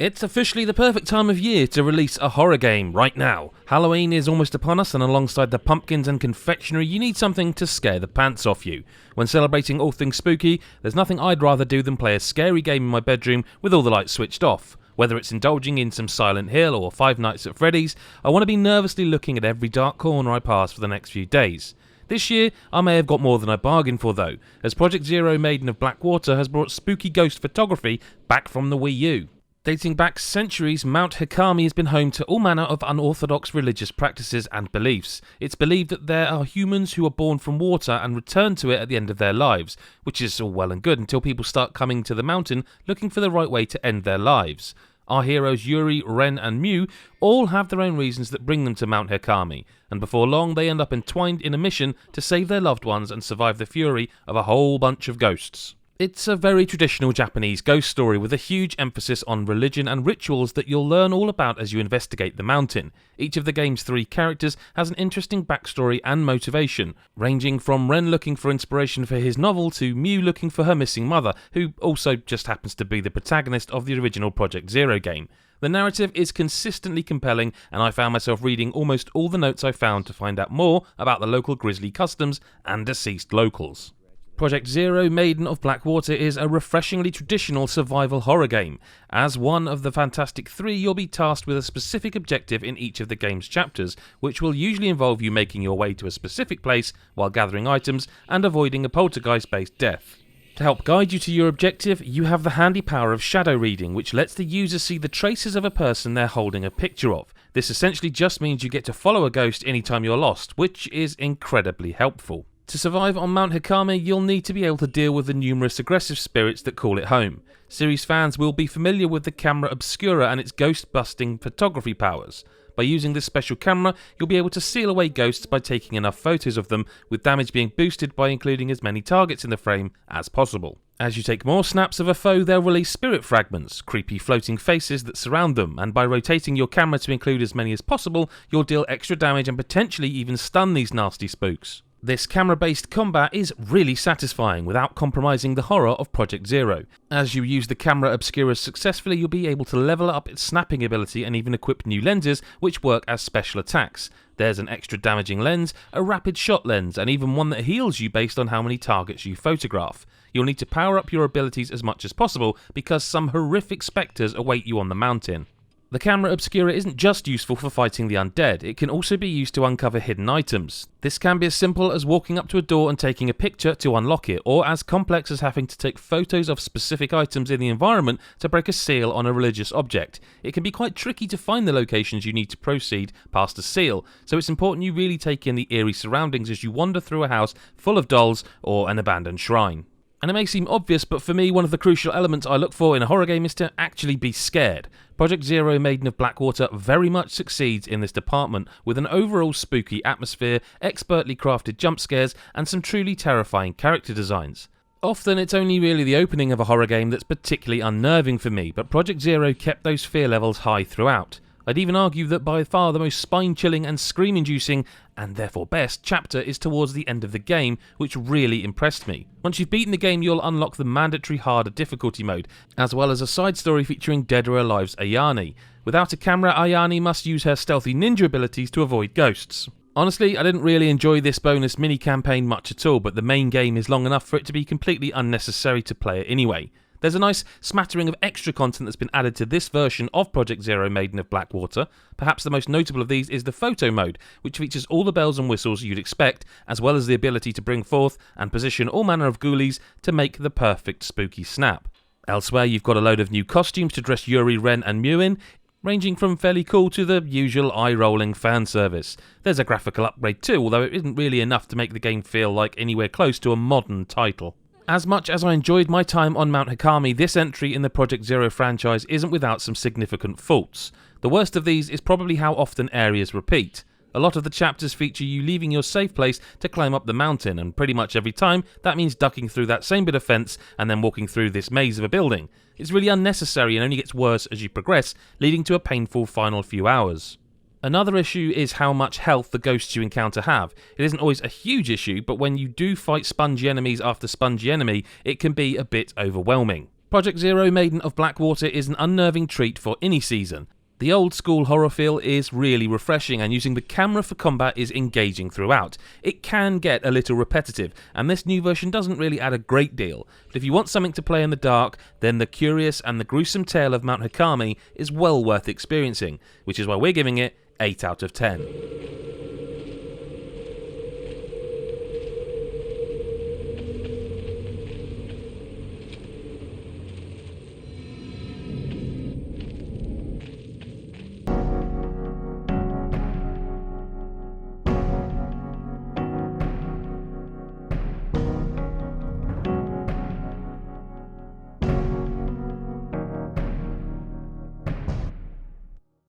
It's officially the perfect time of year to release a horror game right now. Halloween is almost upon us, and alongside the pumpkins and confectionery, you need something to scare the pants off you. When celebrating all things spooky, there's nothing I'd rather do than play a scary game in my bedroom with all the lights switched off. Whether it's indulging in some Silent Hill or Five Nights at Freddy's, I want to be nervously looking at every dark corner I pass for the next few days. This year, I may have got more than I bargained for though, as Project Zero Maiden of Black Water has brought spooky ghost photography back from the Wii U. Dating back centuries, Mount Hikami has been home to all manner of unorthodox religious practices and beliefs. It's believed that there are humans who are born from water and return to it at the end of their lives, which is all well and good until people start coming to the mountain looking for the right way to end their lives. Our heroes Yuri, Ren and Mew all have their own reasons that bring them to Mount Hikami, and before long they end up entwined in a mission to save their loved ones and survive the fury of a whole bunch of ghosts. It's a very traditional Japanese ghost story with a huge emphasis on religion and rituals that you'll learn all about as you investigate the mountain. Each of the game's 3 characters has an interesting backstory and motivation, ranging from Ren looking for inspiration for his novel to Mew looking for her missing mother, who also just happens to be the protagonist of the original Project Zero game. The narrative is consistently compelling, and I found myself reading almost all the notes I found to find out more about the local grisly customs and deceased locals. Project Zero Maiden of Black Water is a refreshingly traditional survival horror game. As one of the Fantastic 3, you'll be tasked with a specific objective in each of the game's chapters, which will usually involve you making your way to a specific place while gathering items and avoiding a poltergeist-based death. To help guide you to your objective, you have the handy power of shadow reading, which lets the user see the traces of a person they're holding a picture of. This essentially just means you get to follow a ghost anytime you're lost, which is incredibly helpful. To survive on Mount Hikami, you'll need to be able to deal with the numerous aggressive spirits that call it home. Series fans will be familiar with the camera obscura and its ghost-busting photography powers. By using this special camera, you'll be able to seal away ghosts by taking enough photos of them, with damage being boosted by including as many targets in the frame as possible. As you take more snaps of a foe, they'll release spirit fragments, creepy floating faces that surround them, and by rotating your camera to include as many as possible, you'll deal extra damage and potentially even stun these nasty spooks. This camera-based combat is really satisfying without compromising the horror of Project Zero. As you use the camera obscura successfully, you'll be able to level up its snapping ability and even equip new lenses which work as special attacks. There's an extra damaging lens, a rapid shot lens, and even one that heals you based on how many targets you photograph. You'll need to power up your abilities as much as possible because some horrific spectres await you on the mountain. The camera obscura isn't just useful for fighting the undead, it can also be used to uncover hidden items. This can be as simple as walking up to a door and taking a picture to unlock it, or as complex as having to take photos of specific items in the environment to break a seal on a religious object. It can be quite tricky to find the locations you need to proceed past a seal, so it's important you really take in the eerie surroundings as you wander through a house full of dolls or an abandoned shrine. And it may seem obvious, but for me, one of the crucial elements I look for in a horror game is to actually be scared. Project Zero Maiden of Black Water very much succeeds in this department, with an overall spooky atmosphere, expertly crafted jump scares, and some truly terrifying character designs. Often it's only really the opening of a horror game that's particularly unnerving for me, but Project Zero kept those fear levels high throughout. I'd even argue that by far the most spine-chilling and scream-inducing, and therefore best, chapter is towards the end of the game, which really impressed me. Once you've beaten the game, you'll unlock the mandatory harder difficulty mode, as well as a side story featuring Dead or Alive's Ayane. Without a camera, Ayane must use her stealthy ninja abilities to avoid ghosts. Honestly, I didn't really enjoy this bonus mini-campaign much at all, but the main game is long enough for it to be completely unnecessary to play it anyway. There's a nice smattering of extra content that's been added to this version of Project Zero Maiden of Black Water. Perhaps the most notable of these is the photo mode, which features all the bells and whistles you'd expect, as well as the ability to bring forth and position all manner of ghoulies to make the perfect spooky snap. Elsewhere, you've got a load of new costumes to dress Yuri, Ren and Mew in, ranging from fairly cool to the usual eye-rolling fan service. There's a graphical upgrade too, although it isn't really enough to make the game feel like anywhere close to a modern title. As much as I enjoyed my time on Mount Hikami, this entry in the Project Zero franchise isn't without some significant faults. The worst of these is probably how often areas repeat. A lot of the chapters feature you leaving your safe place to climb up the mountain, and pretty much every time that means ducking through that same bit of fence and then walking through this maze of a building. It's really unnecessary and only gets worse as you progress, leading to a painful final few hours. Another issue is how much health the ghosts you encounter have. It isn't always a huge issue, but when you do fight spongy enemies after spongy enemy, it can be a bit overwhelming. Project Zero Maiden of Black Water is an unnerving treat for any season. The old school horror feel is really refreshing, and using the camera for combat is engaging throughout. It can get a little repetitive, and this new version doesn't really add a great deal, but if you want something to play in the dark, then the curious and the gruesome tale of Mount Hikami is well worth experiencing, which is why we're giving it 8 out of 10.